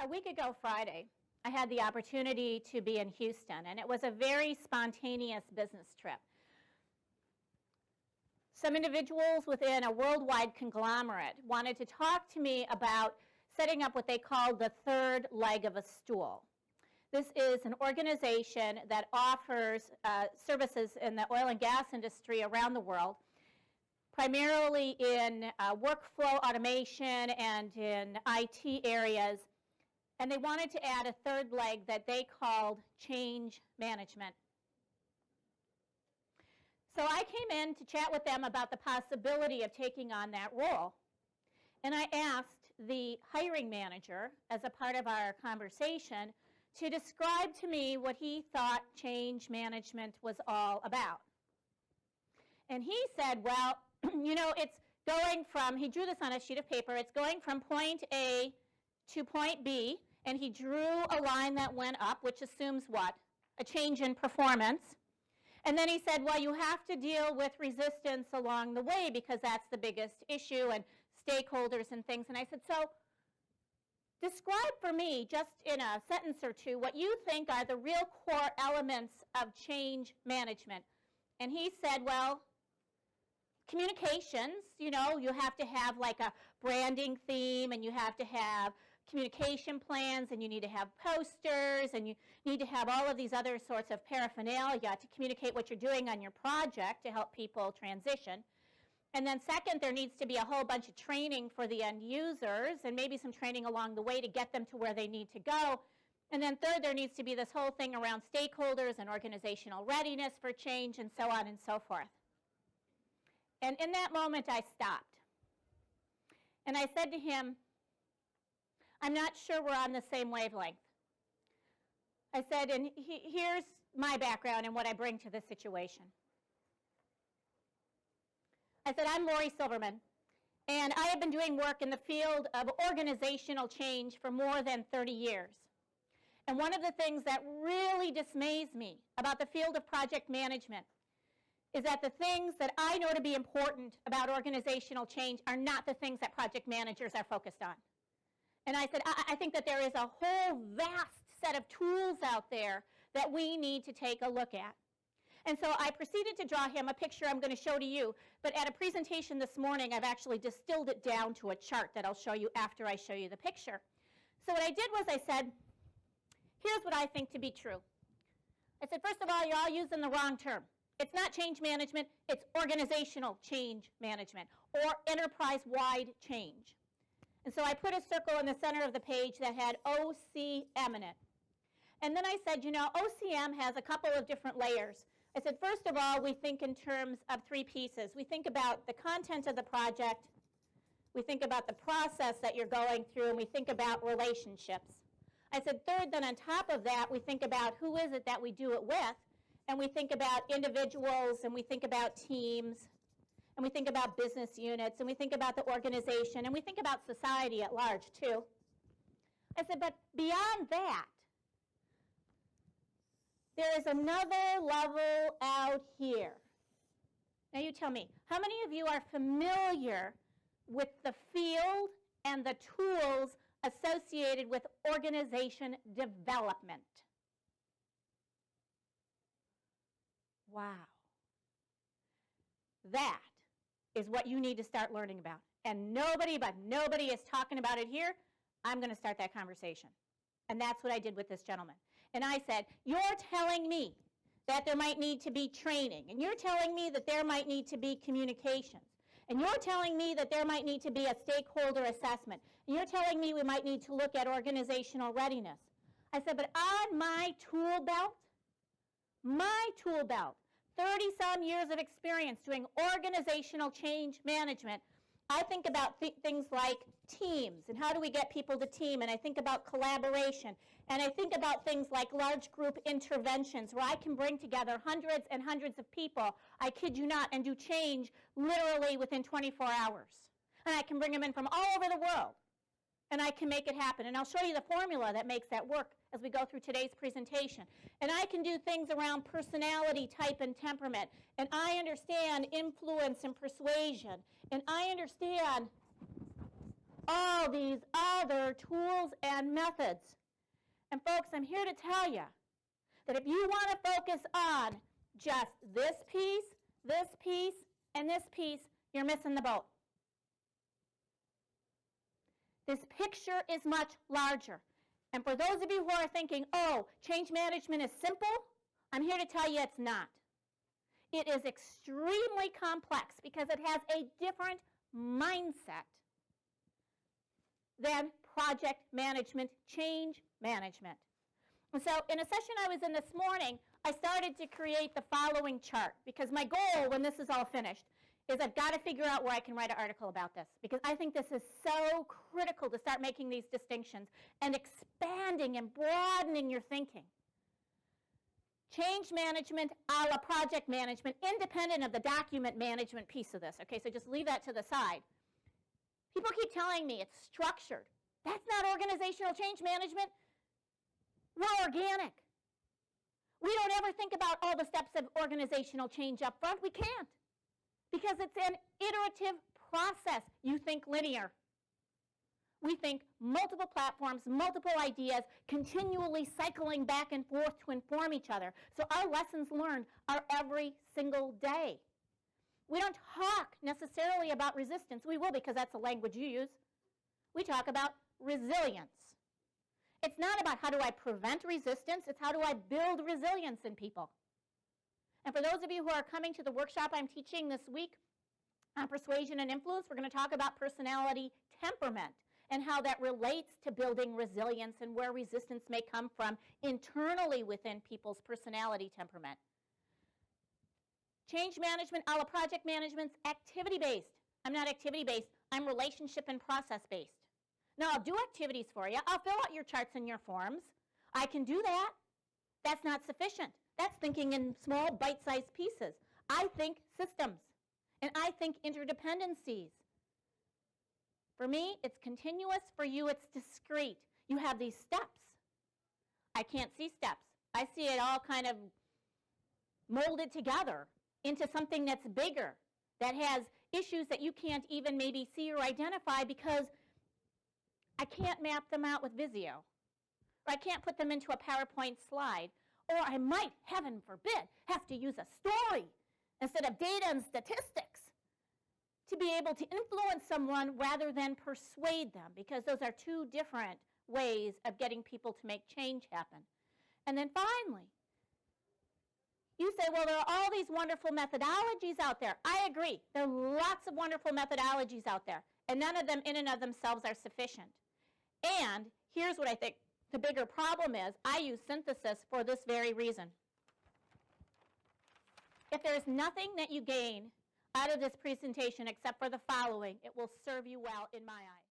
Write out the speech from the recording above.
A week ago Friday, I had the opportunity to be in Houston, and it was a very spontaneous business trip. Some individuals within a worldwide conglomerate wanted to talk to me about setting up what they called the third leg of a stool. This is an organization that offers services in the oil and gas industry around the world, primarily in workflow automation and in IT areas. And they wanted to add a third leg that they called change management. So I came in to chat with them about the possibility of taking on that role. And I asked the hiring manager, as a part of our conversation, to describe to me what he thought change management was all about. And he said, well, you know, it's going from, he drew this on a sheet of paper, it's going from point A to point B, and he drew a line that went up, which assumes what? A change in performance. And then he said, well, you have to deal with resistance along the way because that's the biggest issue, and stakeholders and things. And I said, so describe for me, just in a sentence or two, what you think are the real core elements of change management. And he said, well, communications, you know, you have to have like a branding theme, and you have to have communication plans, and you need to have posters, and you need to have all of these other sorts of paraphernalia to communicate what you're doing on your project to help people transition. And then second, there needs to be a whole bunch of training for the end users, and maybe some training along the way to get them to where they need to go. And then third, there needs to be this whole thing around stakeholders and organizational readiness for change, and so on and so forth. And in that moment, I stopped. And I said to him, I'm not sure we're on the same wavelength. I said, and here's my background and what I bring to this situation. I said, I'm Lori Silverman, and I have been doing work in the field of organizational change for more than 30 years. And one of the things that really dismays me about the field of project management is that the things that I know to be important about organizational change are not the things that project managers are focused on. And I said, I think that there is a whole vast set of tools out there that we need to take a look at. And so I proceeded to draw him a picture I'm going to show to you, but at a presentation this morning, I've actually distilled it down to a chart that I'll show you after I show you the picture. So what I did was I said, here's what I think to be true. I said, first of all, you're all using the wrong term. It's not change management, it's organizational change management, or enterprise-wide change. And so I put a circle in the center of the page that had OCM in it. And then I said, you know, OCM has a couple of different layers. I said, first of all, we think in terms of three pieces. We think about the content of the project, we think about the process that you're going through, and we think about relationships. I said, third, then on top of that, we think about who is it that we do it with, and we think about individuals, and we think about teams, and we think about business units, and we think about the organization, and we think about society at large, too. I said, but beyond that, there is another level out here. Now you tell me, how many of you are familiar with the field and the tools associated with organization development? Wow. That is what you need to start learning about. And nobody is talking about it here. I'm going to start that conversation. And that's what I did with this gentleman. And I said, you're telling me that there might need to be training, and you're telling me that there might need to be communications, and you're telling me that there might need to be a stakeholder assessment, and you're telling me we might need to look at organizational readiness. I said, but on my tool belt, 30-some years of experience doing organizational change management, I think about things like teams and how do we get people to team, and I think about collaboration, and I think about things like large group interventions where I can bring together hundreds and hundreds of people, I kid you not, and do change literally within 24 hours. And I can bring them in from all over the world, and I can make it happen. And I'll show you the formula that makes that work as we go through today's presentation. And I can do things around personality, type, and temperament. And I understand influence and persuasion. And I understand all these other tools and methods. And folks, I'm here to tell you that if you want to focus on just this piece, and this piece, you're missing the boat. This picture is much larger. And for those of you who are thinking, oh, change management is simple, I'm here to tell you it's not. It is extremely complex because it has a different mindset than project management, change management. And so in a session I was in this morning, I started to create the following chart because my goal when this is all finished is I've got to figure out where I can write an article about this because I think this is so critical to start making these distinctions and expanding and broadening your thinking. Change management a la project management, independent of the document management piece of this. Okay, so just leave that to the side. People keep telling me it's structured. That's not organizational change management. We're organic. We don't ever think about all the steps of organizational change up front. We can't because it's an iterative process. You think linear. We think multiple platforms, multiple ideas, continually cycling back and forth to inform each other. So our lessons learned are every single day. We don't talk necessarily about resistance. We will because that's the language you use. We talk about resilience. It's not about how do I prevent resistance, it's how do I build resilience in people. And for those of you who are coming to the workshop I'm teaching this week on persuasion and influence, we're going to talk about personality temperament and how that relates to building resilience and where resistance may come from internally within people's personality temperament. Change management a la project management's activity-based. I'm not activity-based, I'm relationship and process-based. Now, I'll do activities for you. I'll fill out your charts and your forms. I can do that. That's not sufficient. That's thinking in small, bite-sized pieces. I think systems, and I think interdependencies. For me, it's continuous. For you, it's discrete. You have these steps. I can't see steps. I see it all kind of molded together into something that's bigger, that has issues that you can't even maybe see or identify because I can't map them out with Visio, or I can't put them into a PowerPoint slide, or I might, heaven forbid, have to use a story instead of data and statistics to be able to influence someone rather than persuade them, because those are two different ways of getting people to make change happen. And then finally, you say, well, there are all these wonderful methodologies out there. I agree. There are lots of wonderful methodologies out there, and none of them in and of themselves are sufficient. And here's what I think the bigger problem is. I use synthesis for this very reason. If there's nothing that you gain out of this presentation except for the following, it will serve you well in my eyes.